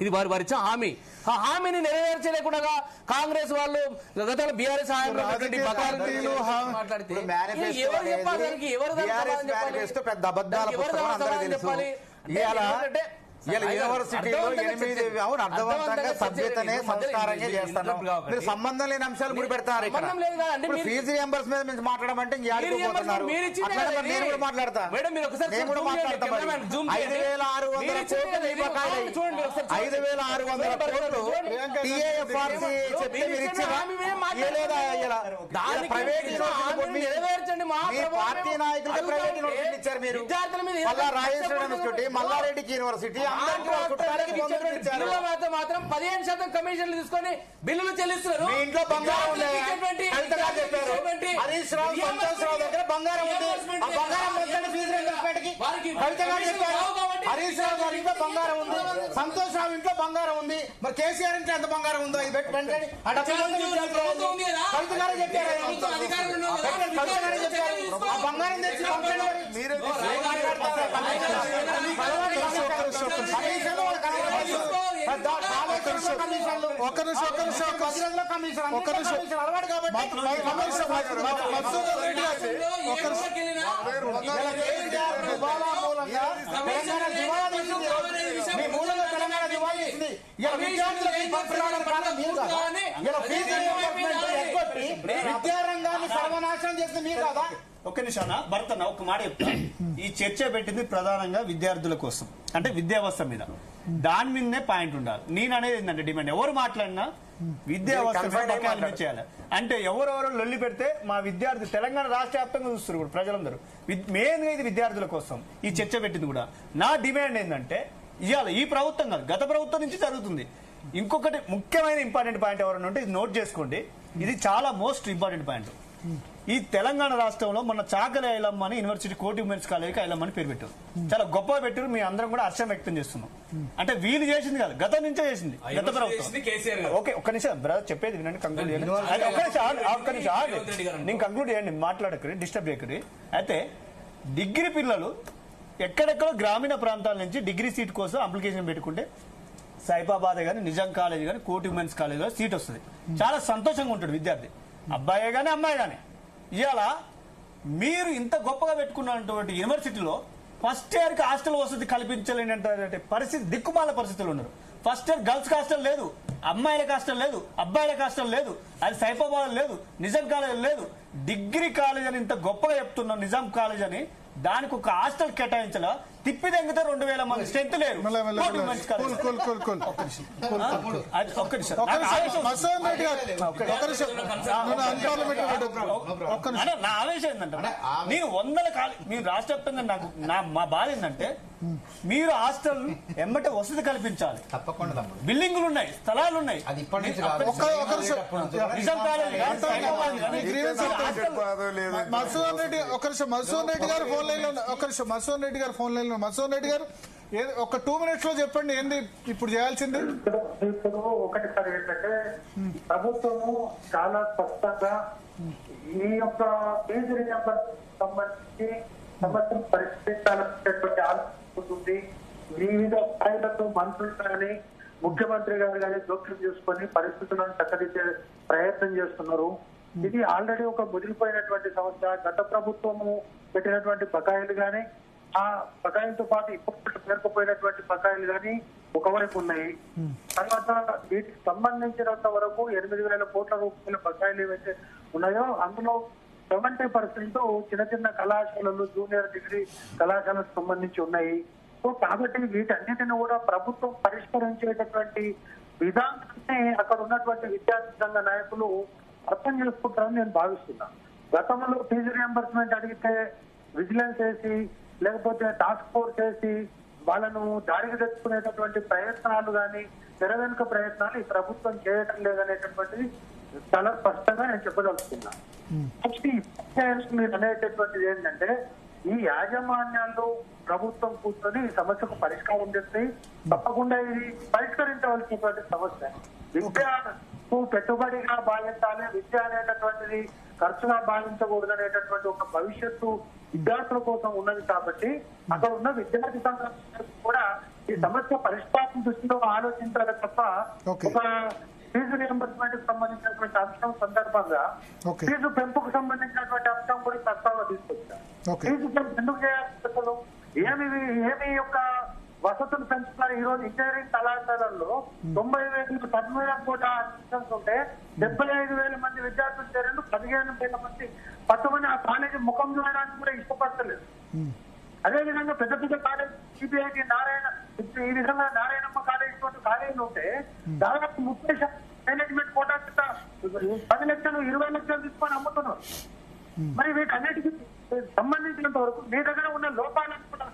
ఇది వారి ఇచ్చిన హామీ. ఆ హామీని నెరవేర్చలేకుండా కాంగ్రెస్ వాళ్ళు గతంలో బీఆర్ఎస్ చెప్పాలి. యూనివర్సిటీలో 8 అర్థవంతంగా సభ్యతనే సంస్కారంగా చేస్తున్నాం. మీరు సంబంధం లేని అంశాలు ముడి పెడతారు. ఇక్కడ ఫీజు రియంబర్స్మెంట్ మీద మాట్లాడమంటే నేను కూడా మాట్లాడతా. నేను కూడా మాట్లాడతా. 5,600 కోట్లు టీఏఎఫ్ఆర్సీ చెప్తే మీరు ఇచ్చారా? ప్రైవేట్ పార్టీ నాయకులకు ప్రైవేట్ యూనివర్సిటీ ఇచ్చారు. మీరు మల్లా రాజేశ్వర యూనివర్సిటీ, మల్లారెడ్డికి యూనివర్సిటీ మాత్రం 15% కమిషన్లు తీసుకొని బిల్లులు చెల్లిస్తున్నారు. మీ ఇంట్లో బంగారం ఉంది. కవిత గారు చెప్పారు హరీష్ రావు, సంతోష్ రావు దగ్గర బంగారం ఉంది. ఆ బంగారం మొత్తాన్ని ఫీజు రియంబర్స్మెంట్ కి కవిత గారు చెప్పారు. హరీష్ రావు గారి ఇంట్లో బంగారం ఉంది, సంతోష్ రావు ఇంట్లో బంగారం ఉంది. మరి కేసీఆర్ ఇంట్లో ఎంత బంగారం ఉందో ఇది పెట్టి వెంటనే కవిత గారు చెప్పారు. ఆ బంగారం తెచ్చి విద్యారంగాన్ని సర్వనాశనం చేసిన మీరు కదా. ఒక్క నిమిషాన భర్తన ఒక మాట చెప్తా. ఈ చర్చ పెట్టింది ప్రధానంగా విద్యార్థుల కోసం, అంటే విద్యావ్యవస్థ మీద. దాని మీదనే పాయింట్ ఉండాలి. నేను అనేది ఏంటంటే డిమాండ్ ఎవరు మాట్లాడినా విద్యావ్యవస్థ చేయాలి. అంటే ఎవరెవరు లొల్లి పెడితే మా విద్యార్థి తెలంగాణ రాష్ట్ర వ్యాప్తంగా చూస్తారు కూడా ప్రజలందరూ. మెయిన్ గా ఇది విద్యార్థుల కోసం ఈ చర్చ పెట్టింది కూడా. నా డిమాండ్ ఏంటంటే ఇవాళ ఈ ప్రభుత్వం కాదు, గత ప్రభుత్వం నుంచి జరుగుతుంది. ఇంకొకటి ముఖ్యమైన ఇంపార్టెంట్ పాయింట్ ఎవరైనా ఉంటే ఇది నోట్ చేసుకోండి. ఇది చాలా మోస్ట్ ఇంపార్టెంట్ పాయింట్. ఈ తెలంగాణ రాష్ట్రంలో మన చాకలి ఐలమ్మ అని యూనివర్సిటీ కోటి ఉమెన్స్ కాలేజీకి ఐలమ్మ అని పేరు పెట్టారు. చాలా గొప్పగా పెట్టారు. మీ అందరం కూడా హర్షం వ్యక్తం చేస్తున్నాం. అంటే వీళ్ళు చేసింది కాదు, గతం నుంచే చేసింది గత ప్రభుత్వం. ఓకే, ఒక్క నిమిషం బ్రదర్ చెప్పేది వినండి, కంక్లూడ్ చేయండి. ఒక్క నిమిషం నేను కంక్లూడ్ చేయండి, మాట్లాడకరి, డిస్టర్బ్ చేయకరి. అయితే డిగ్రీ పిల్లలు ఎక్కడెక్కడో గ్రామీణ ప్రాంతాల నుంచి డిగ్రీ సీట్ కోసం అప్లికేషన్ పెట్టుకుంటే సైఫాబాద్ కానీ, నిజాం కాలేజ్ కానీ, కోటి ఉమెన్స్ కాలేజ్ కానీ సీట్ వస్తుంది. చాలా సంతోషంగా ఉంటాడు విద్యార్థి, అబ్బాయే కానీ అమ్మాయి కానీ. ఇవాళ మీరు ఇంత గొప్పగా పెట్టుకున్నటువంటి యూనివర్సిటీలో ఫస్ట్ ఇయర్ కి హాస్టల్ వసతి కల్పించలేనటువంటి పరిస్థితి, దిక్కుమాల పరిస్థితులు ఉన్నారు. ఫస్ట్ ఇయర్ గర్ల్స్ హాస్టల్ లేదు, అమ్మాయిలకు హాస్టల్ లేదు, అబ్బాయిలకు హాస్టల్ లేదు. అది సైఫాబాద్ లేదు, నిజాం కాలేజ్ లేదు. డిగ్రీ కాలేజ్ అని ఇంత గొప్పగా చెప్తున్నాం నిజాం కాలేజ్ అని. దానికి ఒక హాస్టల్ కేటాయించలా తిప్పి తెంగితే 2,000 మంది స్ట్రెంత్ లేరు. నా ఆవేశం ఏంటంటే నేను 100 మీరు రాష్ట్ర వ్యాప్తంగా మా బాధ ఏంటంటే మీరు హాస్టల్ ఎమ్మటే వసతి కల్పించాలి. తప్పకుండా బిల్డింగులు ఉన్నాయి, స్థలాలు ఉన్నాయి. మధుసూదన్ రెడ్డి గారు ఫోన్ లైన్ లో. మధుసూదన్ రెడ్డి గారు ఒక 2 minutes లో చెప్పండి ఏంది ఇప్పుడు చేయాల్సింది. ఇప్పుడు ఒకటి సార్ ఏంటంటే ప్రభుత్వము చాలా స్పష్టంగా ఈ యొక్క ఫీజు రియంబర్స్మెంట్ సంబంధించి సమస్యను పరిష్కరించాలనేటువంటి ఆలోచన వివిధ స్థాయిలతో మంత్రులు కానీ ముఖ్యమంత్రి గారు కానీ జోక్యం చేసుకొని పరిస్థితులను చక్కదిద్దే ప్రయత్నం చేస్తున్నారు. ఇది ఆల్రెడీ ఒక ముదిరిపోయినటువంటి సమస్య. గత ప్రభుత్వము పెట్టినటువంటి బకాయిలు కానీ, ఆ బకాయిలతో పాటు ఇప్పుడు పేరుకుపోయినటువంటి బకాయిలు కానీ ఒకవైపు ఉన్నాయి. తర్వాత వీటికి సంబంధించినంత వరకు 8,000 కోట్ల రూపాయల బకాయిలు ఏవైతే ఉన్నాయో అందులో 70% చిన్న చిన్న కళాశాలలు, జూనియర్ డిగ్రీ కళాశాలకు సంబంధించి ఉన్నాయి. సో కాబట్టి వీటన్నిటిని కూడా ప్రభుత్వం పరిష్కరించేటటువంటి విధానాన్ని అక్కడ ఉన్నటువంటి విద్యార్థి సంఘ నాయకులు అర్థం చేసుకుంటారని నేను భావిస్తున్నా. గతంలో ఫీజు రియంబర్స్మెంట్ అడిగితే విజిలెన్స్ వేసి లేకపోతే టాస్క్ ఫోర్స్ వేసి వాళ్ళను దారికి తెచ్చుకునేటటువంటి ప్రయత్నాలు కానీ, తెర వెనుక ప్రయత్నాలు ఈ ప్రభుత్వం చేయటం లేదనేటటువంటిది చాలా స్పష్టంగా నేను చెప్పదలుచుకున్నా. మీరు అనేటటువంటిది ఏంటంటే ఈ యాజమాన్యాలు ప్రభుత్వం కూర్చొని ఈ సమస్యకు పరిష్కారం చేస్తే తప్పకుండా ఇది పరిష్కరించవలసినటువంటి సమస్య. విద్యకు పెట్టుబడిగా భావించాలి, విద్య అనేటటువంటిది ఖర్చుగా భావించకూడదు అనేటటువంటి ఒక భవిష్యత్తు విద్యార్థుల కోసం ఉన్నది. కాబట్టి అక్కడ ఉన్న విద్యార్థి సంఘం కూడా ఈ సమస్య పరిష్కారం దృష్టిలో ఆలోచించాలి తప్ప Okay. ఒక ఫీజు రియంబర్స్మెంట్ కి సంబంధించినటువంటి అంశం సందర్భంగా Okay. ఫీజు పెంపుకు సంబంధించినటువంటి అంశం కూడా ప్రస్తావన తీసుకొచ్చారు. Okay. ఫీజు పెంపు ఎందుకు చేయాలి అసలు? ఏమి యొక్క వసతులు పెంచుతున్నారు? ఈ రోజు ఇంజనీరింగ్ కళాశాలల్లో 90,000 10,000 కోట్ల అడ్మిషన్స్ ఉంటే 75,000 మంది విద్యార్థులు చేరారు. 15,000 మంది పట్టుమని ఆ కాలేజీ ముఖం చూడడానికి కూడా ఇష్టపడతలేదు. అదేవిధంగా పెద్ద పెద్ద కాలేజ్ సిబిఐటి ఈ విధంగా నారాయణమ్మ కాలేజీ తోటి కాలేజీలు ఉంటే దాదాపు 30 మేనేజ్మెంట్ కోటా కింద 10 లక్షలు 20 లక్షలు తీసుకొని అమ్ముతున్నారు. మరి వీటన్నిటికీ సంబంధించినంత వరకు మీ దగ్గర ఉన్న లోపాలను కూడా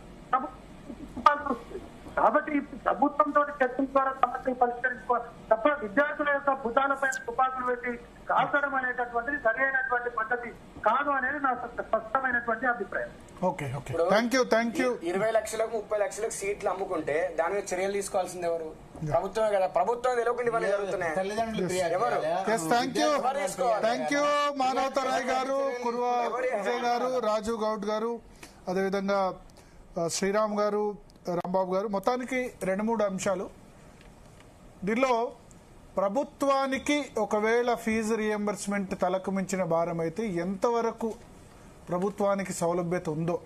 కాబట్టి ఇప్పుడు ప్రభుత్వంతో చర్చల ద్వారా సమస్యలు పరిష్కరించుకోవాలి తప్ప విద్యార్థుల యొక్క భుజాలపై తుపాకులు పెట్టి కాల్చడం అనేటటువంటిది సరి అయినటువంటి పద్ధతి కాదు అనేది నా స్పష్టమైనటువంటి అభిప్రాయం. ఓకే ఓకే థ్యాంక్ యూ 20 లక్షలకు 30 లక్షలకు సీట్లు అమ్ముకుంటే దాని మీద చర్యలు తీసుకోవాల్సింది ఎవరు? ప్రభుత్వమే కదా. ప్రభుత్వం తెలియకుండా ఇవన్నీ జరుగుతున్నాయి. ఎవరు? థ్యాంక్ యూ మానవతరాయ్ గారు, కుర్వా విజయ్ గారు, రాజు గౌడ్ గారు, అదేవిధంగా శ్రీరామ్ గారు, రాంబాబు గారు. మొత్తానికి 2-3 అంశాలు. దీనిలో ప్రభుత్వానికి ఒకవేళ ఫీజు రియంబర్స్మెంట్ తలకు మించిన భారం అయితే ఎంతవరకు ప్రభుత్వానికి సౌలభ్యత ఉందో